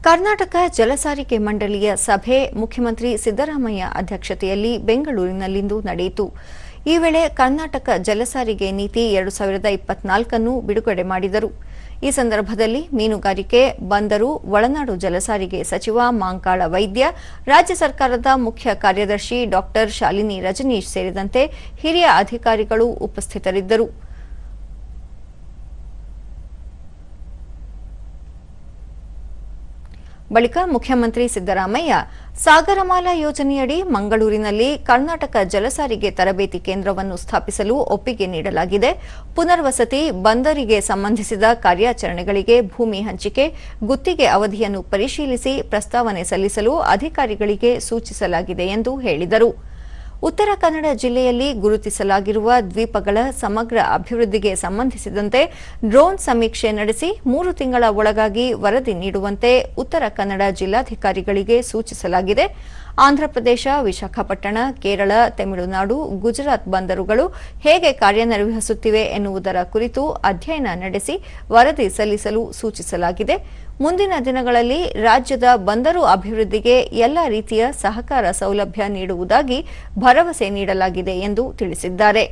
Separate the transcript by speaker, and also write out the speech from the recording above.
Speaker 1: ಕರ್ನಾಟಕ ಜಲಸಾರಿಗೆ ಮಂಡಳಿಯ ಸಭೆ ಮುಖ್ಯಮಂತ್ರಿ ಸಿದ್ದರಾಮಯ್ಯ ಅಧ್ಯಕ್ಷತೆಯಲ್ಲಿ ಬೆಂಗಳೂರಿನಲ್ಲಿಂದು ನಡೆಯಿತು. ಈ ವೇಳೆ ಕರ್ನಾಟಕ ಜಲಸಾರಿಗೆ ನೀತಿ 2024 ಅನ್ನು ಬಿಡುಗಡೆ ಮಾಡಿದರು. ಈ ಸಂದರ್ಭದಲ್ಲಿ ಮೀನುಗಾರಿಕೆ, ಬಂದರು, ಒಳನಾಡು ಜಲಸಾರಿಗೆ ಸಚಿವ ಮಾಂಕಾಳ ವೈದ್ಯ, ರಾಜ್ಯ ಸರ್ಕಾರದ ಮುಖ್ಯ ಕಾರ್ಯದರ್ಶಿ ಡಾ ಶಾಲಿನಿ ರಜನೀಶ್ ಸೇರಿದಂತೆ ಹಿರಿಯ ಅಧಿಕಾರಿಗಳು ಉಪಸ್ಥಿತರಿದ್ದರು. ಬಳಿಕ ಮುಖ್ಯಮಂತ್ರಿ ಸಿದ್ದರಾಮಯ್ಯ ಸಾಗರಮಾಲಾ ಯೋಜನೆಯಡಿ ಮಂಗಳೂರಿನಲ್ಲಿ ಕರ್ನಾಟಕ ಜಲಸಾರಿಗೆ ತರಬೇತಿ ಕೇಂದ್ರವನ್ನು ಸ್ಥಾಪಿಸಲು ಒಪ್ಪಿಗೆ ನೀಡಲಾಗಿದೆ. ಪುನರ್ವಸತಿ, ಬಂದರಿಗೆ ಸಂಬಂಧಿಸಿದ ಕಾರ್ಯಾಚರಣೆಗಳಿಗೆ ಭೂಮಿ ಹಂಚಿಕೆ, ಗುತ್ತಿಗೆ ಅವಧಿಯನ್ನು ಪರಿಶೀಲಿಸಿ ಪ್ರಸ್ತಾವನೆ ಸಲ್ಲಿಸಲು ಅಧಿಕಾರಿಗಳಿಗೆ ಸೂಚಿಸಲಾಗಿದೆ ಎಂದು ಹೇಳಿದರು. ಉತ್ತರ ಕನ್ನಡ ಜಿಲ್ಲೆಯಲ್ಲಿ ಗುರುತಿಸಲಾಗಿರುವ ದ್ವೀಪಗಳ ಸಮಗ್ರ ಅಭಿವೃದ್ಧಿಗೆ ಸಂಬಂಧಿಸಿದಂತೆ ಡ್ರೋನ್ ಸಮೀಕ್ಷೆ ನಡೆಸಿ 3 ತಿಂಗಳ ಒಳಗಾಗಿ ವರದಿ ನೀಡುವಂತೆ ಉತ್ತರ ಕನ್ನಡ ಜಿಲ್ಲಾಧಿಕಾರಿಗಳಿಗೆ ಸೂಚಿಸಲಾಗಿದೆ. ಆಂಧ್ರಪ್ರದೇಶ, ವಿಶಾಖಪಟ್ಟಣ, ಕೇರಳ, ತಮಿಳುನಾಡು, ಗುಜರಾತ್ ಬಂದರುಗಳು ಹೇಗೆ ಕಾರ್ಯನಿರ್ವಹಿಸುತ್ತಿವೆ ಎನ್ನುವುದರ ಕುರಿತು ಅಧ್ಯಯನ ನಡೆಸಿ ವರದಿ ಸಲ್ಲಿಸಲು ಸೂಚಿಸಲಾಗಿದೆ. ಮುಂದಿನ ದಿನಗಳಲ್ಲಿ ರಾಜ್ಯದ ಬಂದರು ಅಭಿವೃದ್ಧಿಗೆ ಎಲ್ಲ ರೀತಿಯ ಸಹಕಾರ ಸೌಲಭ್ಯ ನೀಡುವುದಾಗಿ ಭರವಸೆ ನೀಡಲಾಗಿದೆ ಎಂದು ತಿಳಿಸಿದ್ದಾರೆ.